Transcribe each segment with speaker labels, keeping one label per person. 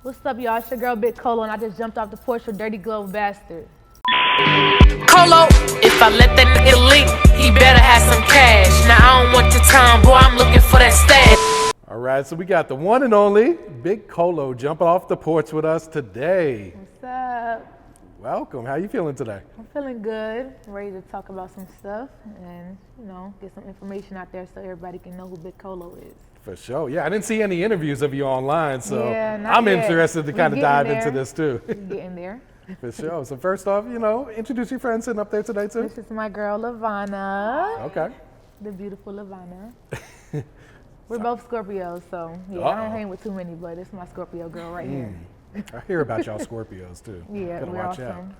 Speaker 1: What's up, y'all? It's your girl, Big Kolo, and I just jumped off the porch with Dirty Glove Bastard.
Speaker 2: Kolo, if I let that nigga leak, he better have some cash. Now I don't want your time, boy, I'm looking for that stash.
Speaker 3: All right, so we got the one and only Big Kolo jumping off the porch with us today.
Speaker 1: What's up?
Speaker 3: Welcome. How you feeling today?
Speaker 1: I'm feeling good. Ready to talk about some stuff and, get some information out there so everybody can know who Big Kolo is.
Speaker 3: For sure. Yeah, I didn't see any interviews of you online, so
Speaker 1: Yeah, not
Speaker 3: I'm
Speaker 1: yet.
Speaker 3: interested to kind of dive into
Speaker 1: there.
Speaker 3: this too.
Speaker 1: We're getting there.
Speaker 3: For sure. So first off, introduce your friend sitting up there today too.
Speaker 1: This is my girl, Lavana.
Speaker 3: Okay.
Speaker 1: The beautiful Lavana. We're both Scorpios, so I
Speaker 3: Uh-oh.
Speaker 1: don't hang with too many, but it's my Scorpio girl right here.
Speaker 3: I hear about y'all Scorpios too.
Speaker 1: Yeah,
Speaker 3: Gotta
Speaker 1: we're
Speaker 3: watch
Speaker 1: awesome.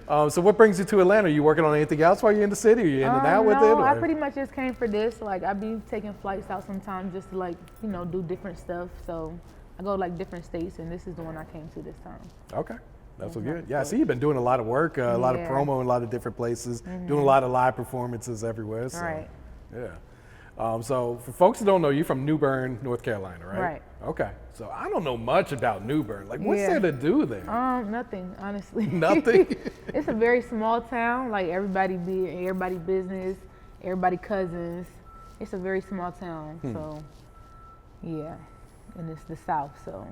Speaker 3: out. So what brings you to Atlanta? Are you working on anything else while you're in the city? Are you in and out with it?
Speaker 1: No, I
Speaker 3: or-
Speaker 1: pretty much just came for this. Like, I be taking flights out sometimes just to do different stuff. So I go to different states, and this is the one I came to this time.
Speaker 3: Okay. That's so good. Yeah, I see you've been doing a lot of work, a lot of
Speaker 1: Yeah.
Speaker 3: promo in a lot of different places, doing a lot of live performances everywhere. So,
Speaker 1: Right.
Speaker 3: Yeah. So for folks who don't know, you're from New Bern, North Carolina, right?
Speaker 1: Right.
Speaker 3: Okay. So I don't know much about New Bern. Like, what's
Speaker 1: Yeah.
Speaker 3: there to do there?
Speaker 1: Nothing, honestly.
Speaker 3: Nothing?
Speaker 1: It's a very small town. Like, everybody business, everybody cousins. It's a very small town. So, yeah. And it's the South, so.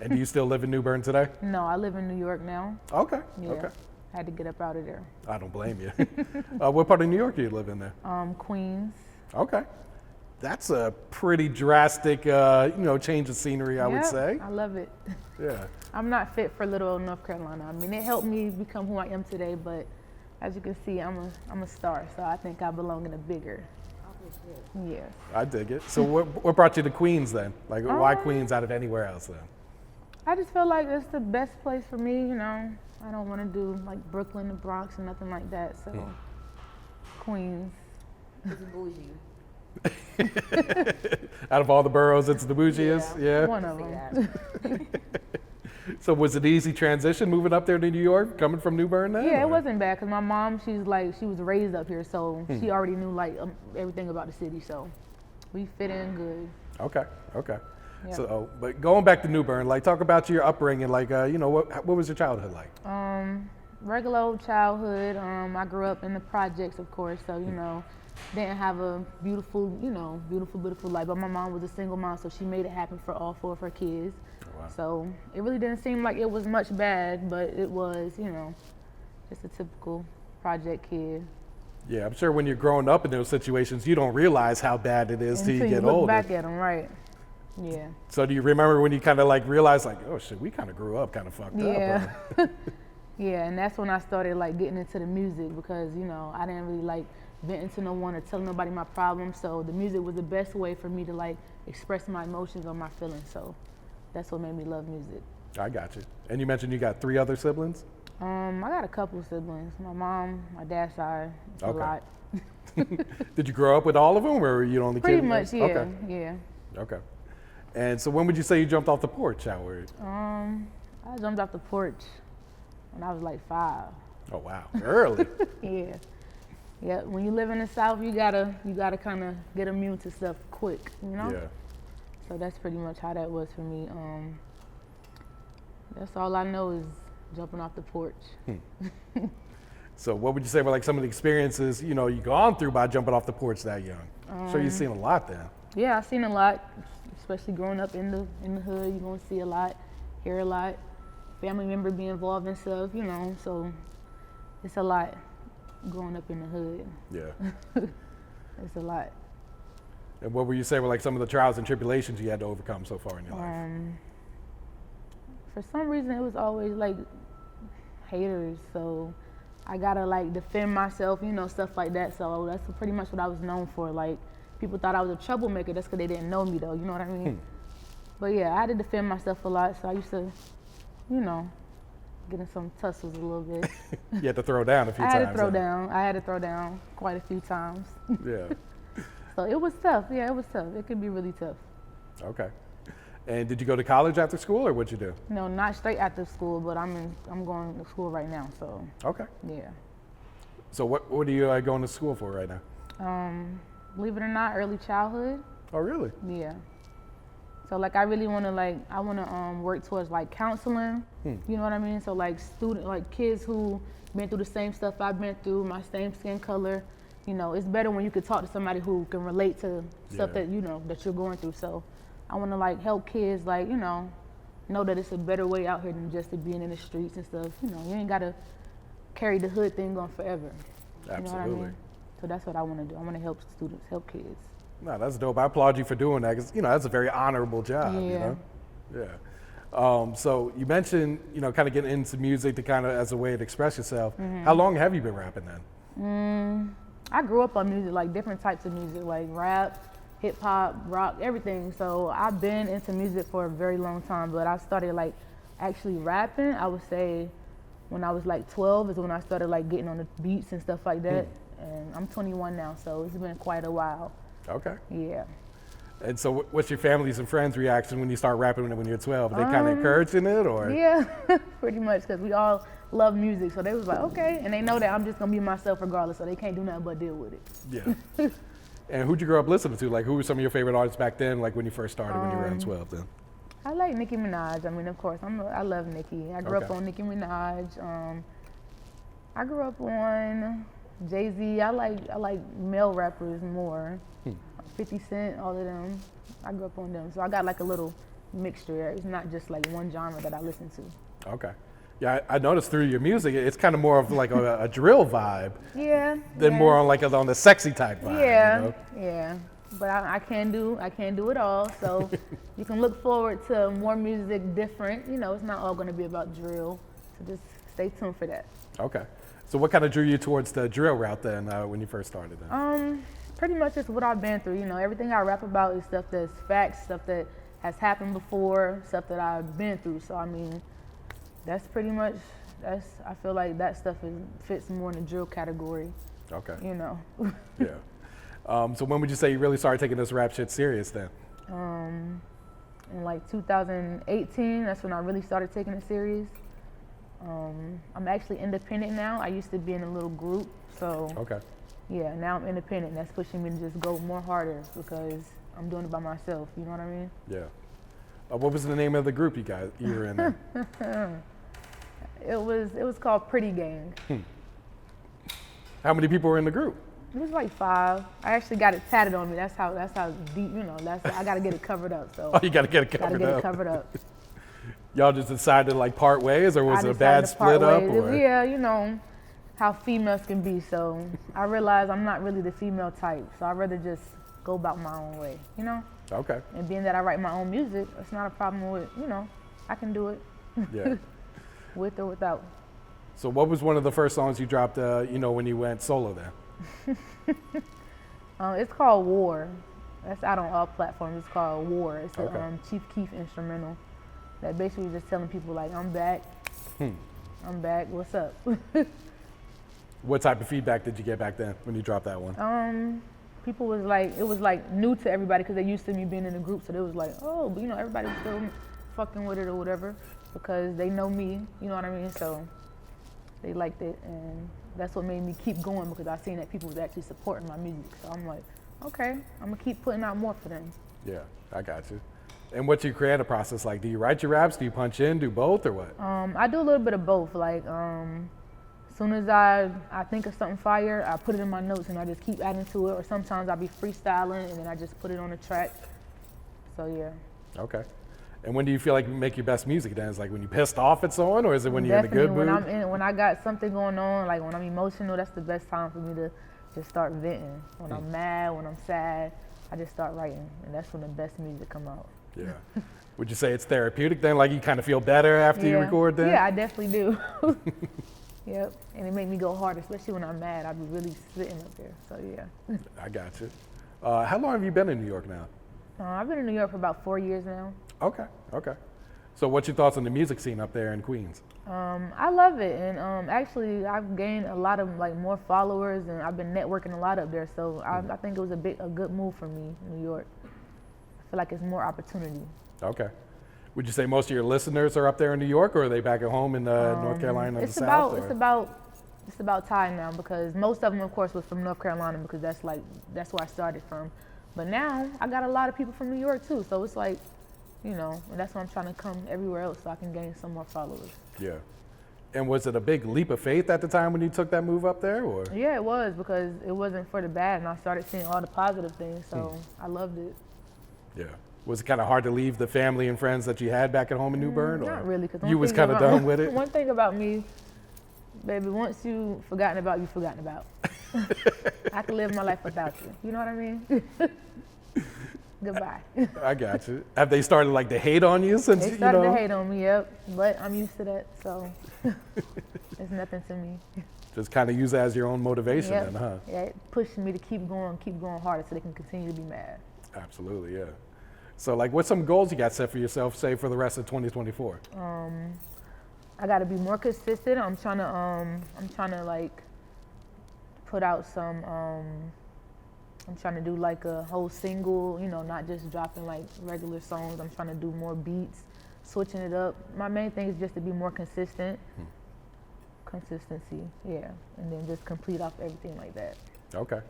Speaker 3: And do you still live in New Bern today?
Speaker 1: No, I live in New York now.
Speaker 3: Okay.
Speaker 1: Yeah.
Speaker 3: Okay.
Speaker 1: I had to get up out of there.
Speaker 3: I don't blame you. What part of New York do you live in there?
Speaker 1: Queens.
Speaker 3: Okay. That's a pretty drastic, change of scenery, I would
Speaker 1: Yeah,
Speaker 3: say.
Speaker 1: I love it.
Speaker 3: Yeah.
Speaker 1: I'm not fit for little old North Carolina. I mean, it helped me become who I am today, but as you can see, I'm a star, so I think I belong in a bigger. Yes.
Speaker 3: I dig it. So what brought you to Queens then? Like, why
Speaker 1: Um,
Speaker 3: Queens out of anywhere else then?
Speaker 1: I just feel like it's the best place for me, I don't want to do Brooklyn, the Bronx, and nothing like that, so Queens.
Speaker 4: It's bougie.
Speaker 3: Out of all the boroughs, it's the bougiest? Yeah.
Speaker 1: One of them.
Speaker 3: So was it easy transition moving up there to New York, coming from New Bern then?
Speaker 1: Yeah, it
Speaker 3: or-
Speaker 1: wasn't bad because my mom, she was raised up here, so she already knew everything about the city, so we fit in good.
Speaker 3: Okay.
Speaker 1: Yeah.
Speaker 3: So, but going back to New Bern, talk about your upbringing. What was your childhood like?
Speaker 1: Regular old childhood. I grew up in the projects, of course, so didn't have a beautiful life. But my mom was a single mom, so she made it happen for all 4 of her kids.
Speaker 3: Oh, wow.
Speaker 1: So it really didn't seem like it was much bad, but it was, just a typical project kid.
Speaker 3: Yeah, I'm sure when you're growing up in those situations, you don't realize how bad it is till you
Speaker 1: Until
Speaker 3: get
Speaker 1: look
Speaker 3: older.
Speaker 1: back at them, right? Yeah.
Speaker 3: So do you remember when you kind of realized oh shit, we kind of grew up kind of fucked
Speaker 1: Yeah.
Speaker 3: up?
Speaker 1: Yeah, and that's when I started getting into the music because I didn't really venting to no one or telling nobody my problems. So the music was the best way for me to express my emotions or my feelings. So that's what made me love music.
Speaker 3: I got you. And you mentioned you got 3 other siblings?
Speaker 1: I got a couple of siblings. My mom, my dad's side, a
Speaker 3: Okay.
Speaker 1: lot.
Speaker 3: Did you grow up with all of them, or were you the only
Speaker 1: Pretty
Speaker 3: kid?
Speaker 1: much, yeah,
Speaker 3: Okay.
Speaker 1: yeah.
Speaker 3: Okay. And so when would you say you jumped off the porch, Howard?
Speaker 1: I jumped off the porch when I was 5.
Speaker 3: Oh wow, early.
Speaker 1: Yeah. Yeah, when you live in the South, you gotta kind of get immune to stuff quick,
Speaker 3: Yeah.
Speaker 1: So that's pretty much how that was for me. That's all I know is jumping off the porch.
Speaker 3: So what would you say were some of the experiences you gone through by jumping off the porch that young? Sure, you've seen a lot then.
Speaker 1: Yeah, I've seen a lot, especially growing up in the hood. You're gonna see a lot, hear a lot, family member be involved in stuff, So it's a lot growing up in the hood.
Speaker 3: Yeah.
Speaker 1: It's a lot.
Speaker 3: And what would you say were some of the trials and tribulations you had to overcome so far in your life?
Speaker 1: For some reason, it was always haters. So I gotta defend myself, stuff like that. So that's pretty much what I was known for. People thought I was a troublemaker. That's because they didn't know me, though. You know what I mean? But yeah, I had to defend myself a lot. So I used to, get in some tussles a little bit.
Speaker 3: You had to throw down a few
Speaker 1: I
Speaker 3: times.
Speaker 1: had to throw
Speaker 3: huh?
Speaker 1: down. I had to throw down quite a few times.
Speaker 3: Yeah.
Speaker 1: So it was tough. Yeah, it was tough. It could be really tough.
Speaker 3: Okay. And did you go to college after school, or what'd you do?
Speaker 1: No, not straight after school, but I'm going to school right now. So
Speaker 3: Okay.
Speaker 1: yeah.
Speaker 3: So what are you going to school for right now?
Speaker 1: Believe it or not, early childhood.
Speaker 3: Oh, really?
Speaker 1: Yeah. So like I really want to work towards like counseling. You know what I mean? So like kids who been through the same stuff I've been through, my same skin color. You know, it's better when you can talk to somebody who can relate to stuff that that you're going through. So I want to like help kids like know that it's a better way out here than just to being in the streets and stuff. You know, you ain't gotta carry the hood thing on forever.
Speaker 3: Absolutely.
Speaker 1: You know what I mean? So that's what I want to do. I want to help students, help kids.
Speaker 3: No, that's dope. I applaud you for doing that because, that's a very honorable job, Yeah. So you mentioned, kind of getting into music to kind of as a way to express yourself. How long have you been rapping then?
Speaker 1: I grew up on music, like different types of music, like rap, hip hop, rock, everything. So I've been into music for a very long time, but I started like actually rapping, I would say when I was like 12 is when I started like getting on the beats and stuff like that. And I'm 21 now, so it's been quite a while.
Speaker 3: Okay.
Speaker 1: Yeah.
Speaker 3: And so what's your family's and friends' reaction when you start rapping when you're 12? Are they kind of encouraging it or?
Speaker 1: Yeah, pretty much, because we all love music. So they was like, okay. And they know that I'm just going to be myself regardless, so they can't do nothing but deal with it.
Speaker 3: Yeah. And who'd you grow up listening to? Like, who were some of your favorite artists back then, like when you first started, when you were around 12 then?
Speaker 1: I like Nicki Minaj. I mean, of course, I love Nicki. I grew up on Nicki Minaj. I grew up on Jay-Z. I like male rappers more. 50 Cent, all of them. I grew up on them. So I got like a little mixture. It's not just like one genre that I listen to.
Speaker 3: Okay. Yeah, I noticed through your music, it's kind of more of like a drill vibe.
Speaker 1: Yeah.
Speaker 3: Than more on the sexy type vibe.
Speaker 1: Yeah, yeah. But I can't do it all. So you can look forward to more music different. It's not all going to be about drill. So just stay tuned for that.
Speaker 3: Okay. So what kind of drew you towards the drill route then when you first started then?
Speaker 1: Pretty much just what I've been through. Everything I rap about is stuff that's facts, stuff that has happened before, stuff that I've been through. So I mean, that's pretty much, I feel like that stuff fits more in the drill category.
Speaker 3: Okay.
Speaker 1: Yeah.
Speaker 3: So when would you say you really started taking this rap shit serious then?
Speaker 1: In like 2018, that's when I really started taking it serious. I'm actually independent now. I used to be in a little group, so yeah, now I'm independent. That's pushing me to just go more harder because I'm doing it by myself. You know what I mean?
Speaker 3: Yeah. What was the name of the group you were in there?
Speaker 1: It was called Pretty Gang.
Speaker 3: How many people were in the group?
Speaker 1: It was like 5. I actually got it tatted on me. That's how deep. I got to get it covered up. So.
Speaker 3: Oh, you got to get it covered up.
Speaker 1: Got to get it covered up.
Speaker 3: Y'all just decided to like part ways, or was it a bad split up? Or?
Speaker 1: Yeah, how females can be. So I realized I'm not really the female type. So I'd rather just go about my own way,
Speaker 3: Okay.
Speaker 1: And being that I write my own music, it's not a problem with, I can do it.
Speaker 3: Yeah.
Speaker 1: With or without.
Speaker 3: So what was one of the first songs you dropped, when you went solo then?
Speaker 1: It's called War. That's out on all platforms. It's called War. It's a Chief Keef instrumental. That basically just telling people like, I'm back. I'm back. What's up?
Speaker 3: What type of feedback did you get back then when you dropped that one?
Speaker 1: People was like, it was like new to everybody because they used to me being in a group. So they was like, oh, but everybody was still fucking with it or whatever because they know me. You know what I mean? So they liked it, and that's what made me keep going because I seen that people was actually supporting my music. So I'm like, okay, I'm gonna keep putting out more for them.
Speaker 3: Yeah, I got you. And what's your creative process like? Do you write your raps? Do you punch in? Do both or what?
Speaker 1: I do a little bit of both. Like, as soon as I think of something fire, I put it in my notes and I just keep adding to it. Or sometimes I'll be freestyling and then I just put it on a track. So yeah.
Speaker 3: Okay. And when do you feel like you make your best music then? Is it like when you're pissed off at someone, or is it when you're in a good mood?
Speaker 1: When I got something going on, like when I'm emotional, that's the best time for me to just start venting. When I'm mad, when I'm sad, I just start writing, and that's when the best music come out.
Speaker 3: Yeah. Would you say it's therapeutic then? Like you kind of feel better after you record then?
Speaker 1: Yeah, I definitely do. Yep. And it made me go hard, especially when I'm mad. I'd be really sitting up there. So yeah.
Speaker 3: I got you. How long have you been in New York now?
Speaker 1: I've been in New York for about 4 years now.
Speaker 3: Okay. So what's your thoughts on the music scene up there in Queens?
Speaker 1: I love it, and actually I've gained a lot of more followers, and I've been networking a lot up there. So I think it was a good move for me, New York. I feel like it's more opportunity.
Speaker 3: Okay. Would you say most of your listeners are up there in New York, or are they back at home in North Carolina and the South?
Speaker 1: It's about time now because most of them, of course, was from North Carolina because that's where I started from. But now I got a lot of people from New York too, so it's like you know, and that's why I'm trying to come everywhere else so I can gain some more followers.
Speaker 3: Yeah. And was it a big leap of faith at the time when you took that move up there, or?
Speaker 1: Yeah, it was, because it wasn't for the bad, and I started seeing all the positive things, so I loved it.
Speaker 3: Yeah. Was it kind of hard to leave the family and friends that you had back at home in New Bern? Or
Speaker 1: Not really, because
Speaker 3: you was kind of done with it?
Speaker 1: One thing about me, baby, once you forgotten about, you forgotten about. I can live my life without you. You know what I mean? Goodbye.
Speaker 3: I got you. Have they started like to hate on you since
Speaker 1: They
Speaker 3: you
Speaker 1: started
Speaker 3: know?
Speaker 1: to hate on me, yep, but I'm used to that, so it's nothing to me.
Speaker 3: Just kind of use it as your own motivation,
Speaker 1: Yep.
Speaker 3: then, huh?
Speaker 1: Yeah, it pushed me to keep going harder so they can continue to be mad.
Speaker 3: Absolutely, yeah. So, like, what's some goals you got set for yourself, say, for the rest of 2024?
Speaker 1: I got to be more consistent. I'm trying to like put out some. I'm trying to do like a whole single, you know, not just dropping like regular songs. I'm trying to do more beats, switching it up. My main thing is just to be more consistent. Consistency, yeah, and then just complete off everything like that.
Speaker 3: Okay.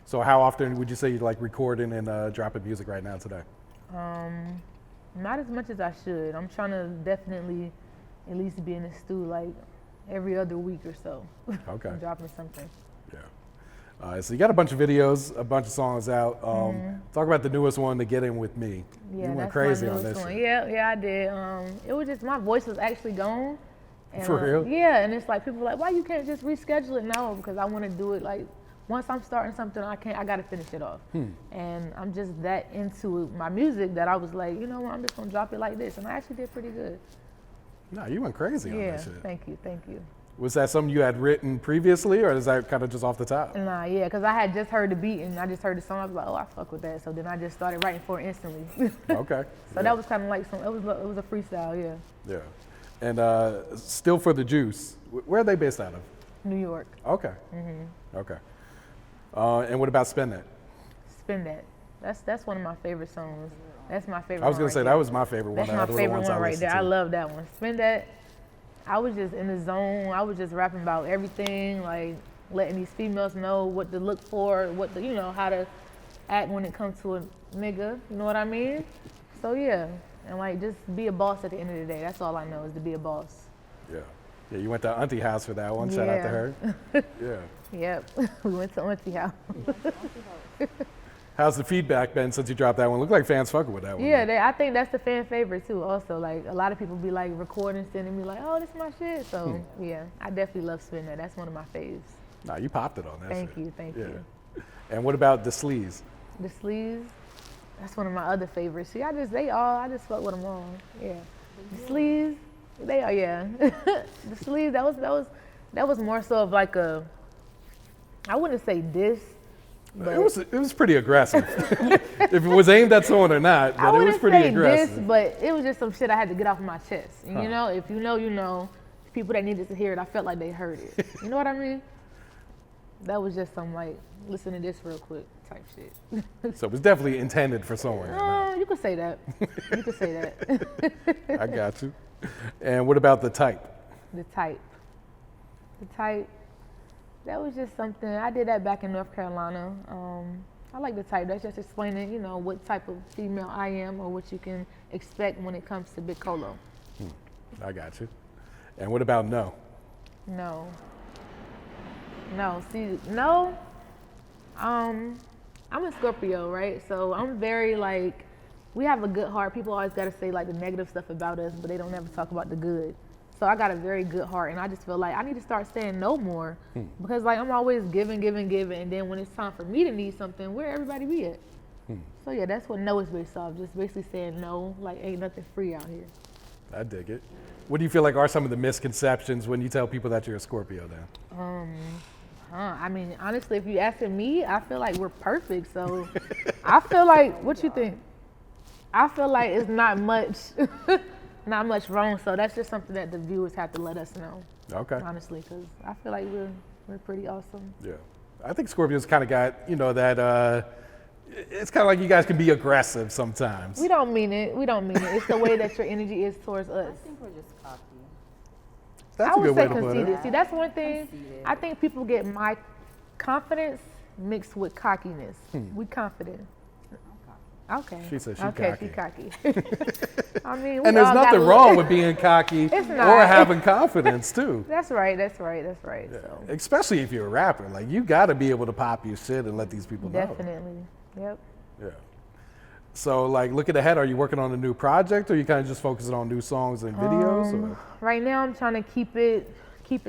Speaker 3: So, how often would you say you like recording and dropping music right now today?
Speaker 1: Not as much as I should. I'm trying to definitely at least be in the stew like every other week or so.
Speaker 3: Okay.
Speaker 1: I'm dropping something.
Speaker 3: Yeah. So you got a bunch of videos, a bunch of songs out. Talk about the newest one, "To Get In With Me."
Speaker 1: Yeah,
Speaker 3: you went
Speaker 1: that's
Speaker 3: crazy
Speaker 1: my
Speaker 3: on
Speaker 1: newest
Speaker 3: this.
Speaker 1: one.
Speaker 3: Shit.
Speaker 1: Yeah, I did. It was just my voice was actually gone. And,
Speaker 3: For real?
Speaker 1: Yeah, and it's like people are like, why you can't just reschedule it? No, because I want to do it like once I'm starting something, I got to finish it off. And I'm just that into my music that I was like, you know what, I'm just gonna drop it like this, and I actually did pretty good.
Speaker 3: No, you went crazy on
Speaker 1: Yeah,
Speaker 3: that shit.
Speaker 1: thank you.
Speaker 3: Was that something you had written previously, or is that kind of just off the top?
Speaker 1: Nah, yeah, because I had just heard the beat and I just heard the song. I was like, oh, I fuck with that. So then I just started writing for it instantly.
Speaker 3: Okay.
Speaker 1: So that was kind of like it was a freestyle, yeah.
Speaker 3: Yeah. And still for the Juice, where are they based out of?
Speaker 1: New York.
Speaker 3: Okay. Okay. And what about Spend That?
Speaker 1: Spin That. That's one of my favorite songs. That's my favorite.
Speaker 3: I was gonna
Speaker 1: one
Speaker 3: say
Speaker 1: right
Speaker 3: that
Speaker 1: there.
Speaker 3: was my favorite one.
Speaker 1: That's my
Speaker 3: out of the
Speaker 1: favorite
Speaker 3: ones
Speaker 1: one
Speaker 3: I
Speaker 1: right
Speaker 3: listened
Speaker 1: there. I
Speaker 3: to.
Speaker 1: love that one. Spin That. I was just in the zone. I was just rapping about everything, like letting these females know what to look for, how to act when it comes to a nigga. You know what I mean? So yeah, and like just be a boss at the end of the day. That's all I know is to be a boss.
Speaker 3: Yeah. Yeah, you went to Auntie house for that one. Shout out to her. Yeah.
Speaker 1: Yep, we went to Auntie house.
Speaker 3: How's the feedback been since you dropped that one? Look like fans fucking with that one.
Speaker 1: Yeah, I think that's the fan favorite too. Also, like a lot of people be like recording, sending me like, "Oh, this is my shit." So yeah, I definitely love Spin That. That's one of my faves.
Speaker 3: Nah, you popped it on that
Speaker 1: Thank
Speaker 3: shit.
Speaker 1: you, thank you.
Speaker 3: And what about the Sleeze?
Speaker 1: The Sleeze, that's one of my other favorites. See, I just fuck with them all. Yeah, the Sleeze, they are, yeah. The Sleeze, that was more so of like a, I wouldn't say diss. But
Speaker 3: It was pretty aggressive. If it was aimed at someone or not, but it was pretty aggressive.
Speaker 1: This, but it was just some shit I had to get off my chest. And you know, if you know, you know. People that needed to hear it, I felt like they heard it. You know what I mean? That was just some like, listen to this real quick type shit.
Speaker 3: So it was definitely intended for someone.
Speaker 1: You could say that. You could say that.
Speaker 3: I got you. And what about the type?
Speaker 1: The type. That was just something, I did that back in North Carolina. I like the type, that's just explaining, you know, what type of female I am or what you can expect when it comes to Big Kolo.
Speaker 3: I got you. And what about no?
Speaker 1: No. See, no, I'm a Scorpio, right? So I'm very like, we have a good heart. People always gotta say like the negative stuff about us, but they don't ever talk about the good. So I got a very good heart, and I just feel like I need to start saying no more because like I'm always giving, and then when it's time for me to need something, where everybody be at? So yeah, that's what no is based off, just basically saying no, like ain't nothing free out here.
Speaker 3: I dig it. What do you feel like are some of the misconceptions when you tell people that you're a Scorpio then?
Speaker 1: I mean, honestly, if you asking me, I feel like we're perfect. So I feel like, what you think? I feel like it's not much wrong. So that's just something that the viewers have to let us know.
Speaker 3: Okay.
Speaker 1: Honestly, because I feel like we're pretty awesome.
Speaker 3: Yeah. I think Scorpios kind of got, you know, that it's kind of like you guys can be aggressive sometimes.
Speaker 1: We don't mean it. It's the way that your energy is towards us.
Speaker 4: I think we're just cocky.
Speaker 3: That's
Speaker 1: I
Speaker 3: a
Speaker 1: would
Speaker 3: good way
Speaker 1: say
Speaker 3: to put
Speaker 1: conceited.
Speaker 3: it.
Speaker 1: See, that's one thing.
Speaker 4: Conceited.
Speaker 1: I think people get my confidence mixed with cockiness. We confident. Okay.
Speaker 3: She said she
Speaker 1: okay,
Speaker 3: cocky.
Speaker 1: she cocky. I mean, we
Speaker 3: And there's
Speaker 1: all
Speaker 3: nothing
Speaker 1: gotta
Speaker 3: wrong
Speaker 1: look-
Speaker 3: with being cocky
Speaker 1: It's
Speaker 3: or
Speaker 1: not.
Speaker 3: having confidence too.
Speaker 1: That's right. So
Speaker 3: Especially if you're a rapper. Like you got to be able to pop your shit and let these people know.
Speaker 1: definitely, yep.
Speaker 3: Yeah. So like looking ahead, are you working on a new project or you kind of just focusing on new songs and videos? Or?
Speaker 1: Right now, I'm trying to keep it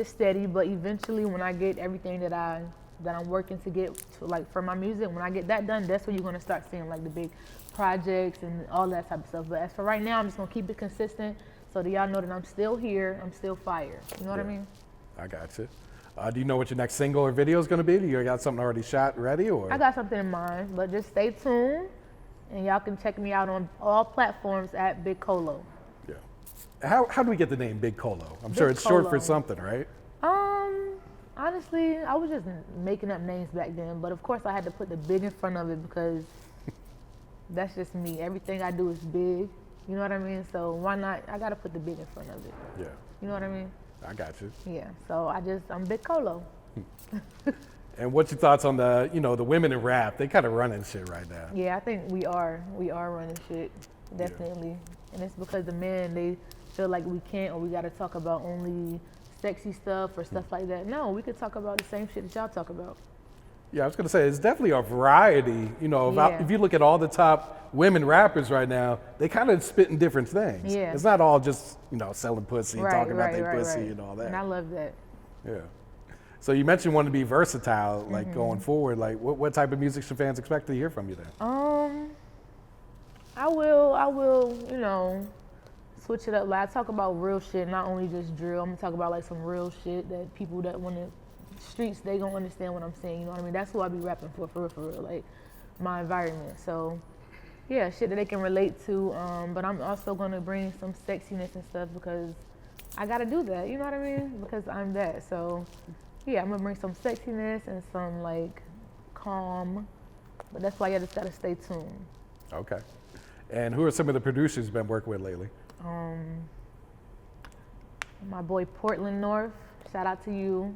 Speaker 1: steady, but eventually, when I get everything that I'm working to get to, like for my music, when I get that done, that's when you're gonna start seeing like the big projects and all that type of stuff. But as for right now, I'm just gonna keep it consistent so that y'all know that I'm still here, I'm still fire. You know what I mean?
Speaker 3: I got you. Do you know what your next single or video is going to be? Do you got something already shot ready? Or
Speaker 1: I got something in mind, but just stay tuned, and y'all can check me out on all platforms at Big Kolo.
Speaker 3: Yeah. How do we get the name Big Kolo? I'm sure it's short for
Speaker 1: Kolo.
Speaker 3: something, right?
Speaker 1: Honestly, I was just making up names back then, but of course I had to put the big in front of it because that's just me. Everything I do is big. You know what I mean? So why not? I gotta put the big in front of it.
Speaker 3: Yeah.
Speaker 1: You know what I mean?
Speaker 3: I got you.
Speaker 1: Yeah. So I'm Big Kolo.
Speaker 3: And what's your thoughts on the women in rap? They kind of running shit right now.
Speaker 1: Yeah, I think we are running shit, definitely. And it's because the men, they feel like we can't or we gotta talk about only sexy stuff or stuff like that. No, we could talk about the same shit that y'all talk about.
Speaker 3: Yeah, I was gonna say it's definitely a variety.
Speaker 1: Yeah.
Speaker 3: If you look at all the top women rappers right now, they kind of spitting different things.
Speaker 1: Yeah.
Speaker 3: It's not all just selling pussy, and talking about their
Speaker 1: right.
Speaker 3: pussy and all that.
Speaker 1: And I love that.
Speaker 3: Yeah. So you mentioned wanting to be versatile, like going forward. Like, what type of music should fans expect to hear from you then?
Speaker 1: I will, switch it up. Like I talk about real shit, not only just drill. I'm gonna talk about like some real shit that people that want to streets, they gonna understand what I'm saying. You know what I mean? That's who I be rapping for real. Like my environment. So yeah, shit that they can relate to. But I'm also gonna bring some sexiness and stuff because I gotta do that. You know what I mean? Because I'm that. So yeah, I'm gonna bring some sexiness and some like calm. But that's why you just gotta stay tuned.
Speaker 3: Okay. And who are some of the producers you've been working with lately?
Speaker 1: My boy Portland North, shout out to you.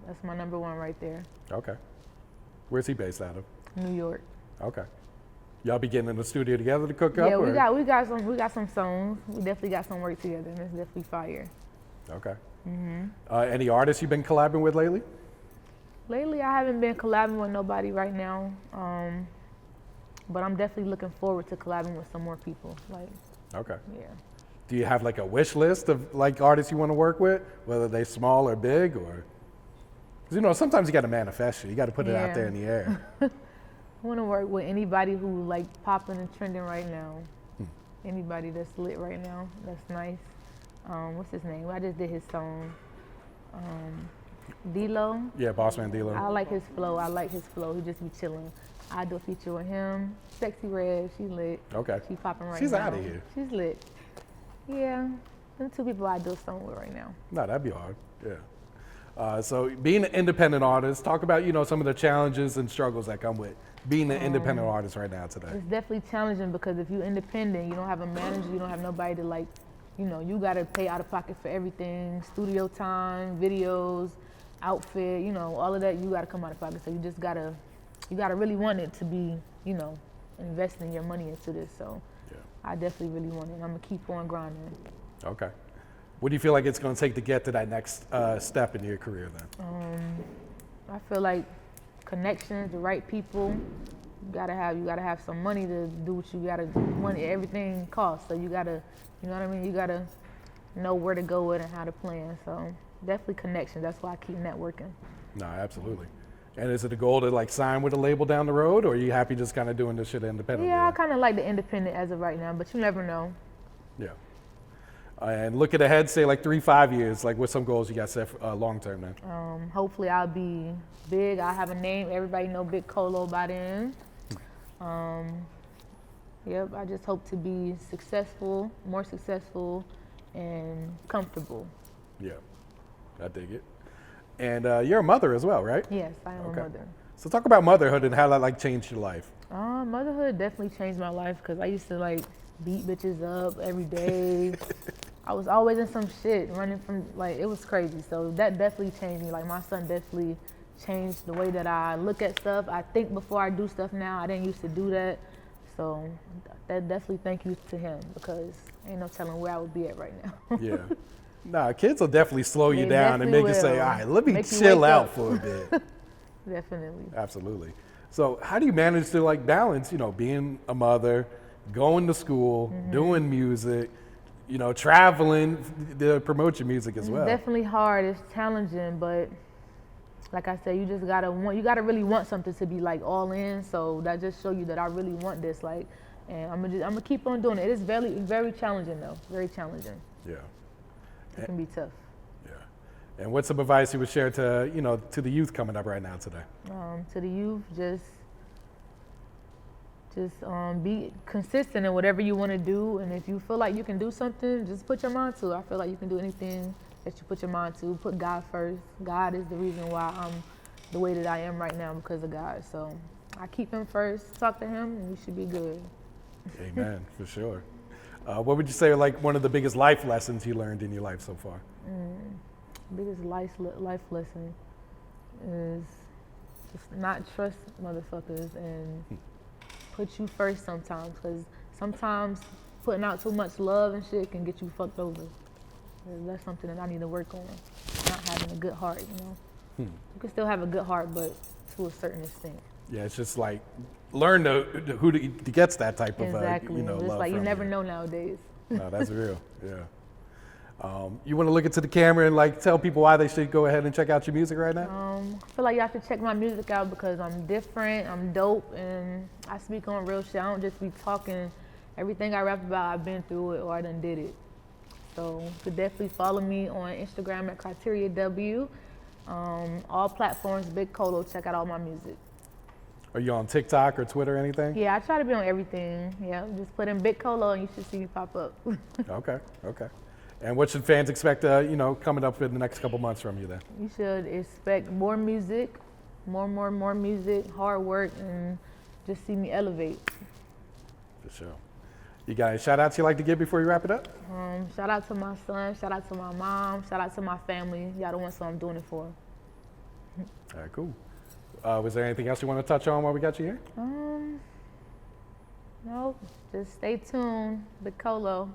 Speaker 1: That's my number one right there.
Speaker 3: Okay. Where's he based out of?
Speaker 1: New York.
Speaker 3: Okay. Y'all be getting in the studio together to cook up?
Speaker 1: Yeah, we
Speaker 3: or?
Speaker 1: got some songs. We definitely got some work together, and it's definitely fire.
Speaker 3: Okay. Any artists you've been collabing with lately?
Speaker 1: Lately, I haven't been collabing with nobody right now, but I'm definitely looking forward to collabing with some more people. Like,
Speaker 3: Okay.
Speaker 1: yeah.
Speaker 3: Do you have like a wish list of like artists you want to work with, whether they small or big, or? Because sometimes you got to manifest it. You got to put it out
Speaker 1: Yeah.
Speaker 3: there in the air.
Speaker 1: I want to work with anybody who like popping and trending right now. Anybody that's lit right now. That's nice. What's his name? I just did his song. D-Lo.
Speaker 3: Yeah, Bossman D-Lo.
Speaker 1: I like his flow. He just be chilling. I do a feature with him. Sexy Red. She lit.
Speaker 3: Okay.
Speaker 1: She popping right
Speaker 3: She's
Speaker 1: now.
Speaker 3: outta here.
Speaker 1: She's lit. Yeah. Them two people I do a song with right now.
Speaker 3: No, that'd be hard. Yeah. So being an independent artist, talk about some of the challenges and struggles that come with being an independent artist right now today.
Speaker 1: It's definitely challenging because if you're independent, you don't have a manager, you don't have nobody to like, you gotta pay out of pocket for everything, studio time, videos, outfit, all of that, you gotta come out of pocket. So you gotta really want it to be, investing your money into this. So
Speaker 3: Yeah.
Speaker 1: I definitely really want it. I'm gonna keep on grinding.
Speaker 3: Okay. What do you feel like it's going to take to get to that next step in your career then?
Speaker 1: I feel like connections, the right people. You gotta have some money to do what you gotta do. Money, everything costs. So you gotta, you know what I mean? You gotta know where to go with and how to plan. So definitely connections. That's why I keep networking.
Speaker 3: No, absolutely. And is it a goal to like sign with a label down the road, or are you happy just kind of doing this shit independently?
Speaker 1: Yeah, I kind of like the independent as of right now, but you never know.
Speaker 3: Yeah. And looking ahead, say like 3-5 years, like what's some goals you got set for, long term then?
Speaker 1: Hopefully I'll be big. I'll have a name. Everybody know Big Kolo by then. Yep, I just hope to be successful, more successful, and comfortable.
Speaker 3: Yeah, I dig it. And you're a mother as well, right?
Speaker 1: Yes, I am
Speaker 3: Okay.
Speaker 1: a mother.
Speaker 3: So talk about motherhood and how that like changed your life.
Speaker 1: Motherhood definitely changed my life because I used to like beat bitches up every day. I was always in some shit running from, like, it was crazy. So that definitely changed me. Like, my son definitely changed the way that I look at stuff. I think before I do stuff now. I didn't used to do that. So that definitely thank you to him, because ain't no telling where I would be at right now.
Speaker 3: Yeah. Nah, kids will definitely slow you
Speaker 1: They
Speaker 3: down and make you say,
Speaker 1: will.
Speaker 3: all right, let me
Speaker 1: Make you
Speaker 3: chill
Speaker 1: wake
Speaker 3: out
Speaker 1: up.
Speaker 3: for a bit.
Speaker 1: Definitely.
Speaker 3: Absolutely. So how do you manage to like balance, being a mother, going to school, doing music, traveling to promote your music as well?
Speaker 1: It's definitely hard. It's challenging, but like I said, you just gotta really want something to be like all in. So that just show you that I really want this, like, and I'm gonna keep on doing it. It is very, very challenging though. Very challenging.
Speaker 3: Yeah.
Speaker 1: It can be tough.
Speaker 3: Yeah. And what's some advice you would share to, to the youth coming up right now today?
Speaker 1: To the youth, just be consistent in whatever you want to do, and if you feel like you can do something, just put your mind to it. I feel like you can do anything that you put your mind to. Put God first. God is the reason why I'm the way that I am right now, because of God. So I keep him first, talk to him, and we should be good.
Speaker 3: Amen, for sure. What would you say are like one of the biggest life lessons you learned in your life so far?
Speaker 1: Biggest life lesson is just not trust motherfuckers and put you first sometimes, because sometimes putting out too much love and shit can get you fucked over. And that's something that I need to work on, not having a good heart, You can still have a good heart, but to a certain extent.
Speaker 3: Yeah, it's just like learn who gets that type of
Speaker 1: Exactly. It's
Speaker 3: love
Speaker 1: like you
Speaker 3: from
Speaker 1: never know nowadays.
Speaker 3: No, that's real. Yeah. You want to look into the camera and like tell people why they should go ahead and check out your music right now?
Speaker 1: I feel like y'all should check my music out because I'm different, I'm dope, and I speak on real shit. I don't just be talking. Everything I rap about, I've been through it or I done did it. So you could definitely follow me on Instagram at Criteria W. All platforms, Big Kolo. Check out all my music.
Speaker 3: Are you on TikTok or Twitter or anything?
Speaker 1: Yeah, I try to be on everything. Yeah, just put in Big Kolo and you should see me pop up.
Speaker 3: Okay. And what should fans expect, coming up in the next couple months from you then?
Speaker 1: You should expect more music, more music, hard work, and just see me elevate.
Speaker 3: For sure. You got any shout outs you like to give before you wrap it up?
Speaker 1: Shout out to my son, shout out to my mom, shout out to my family. Y'all the ones who I'm doing it for.
Speaker 3: All right, cool. Was there anything else you want to touch on while we got you here?
Speaker 1: No, just stay tuned. Big Kolo.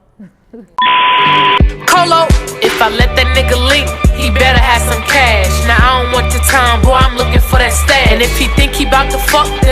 Speaker 2: Kolo, if I let that nigga link, he better have some cash. Now I don't want the time, boy, I'm looking for that stash. And if he think he bout to fuck, then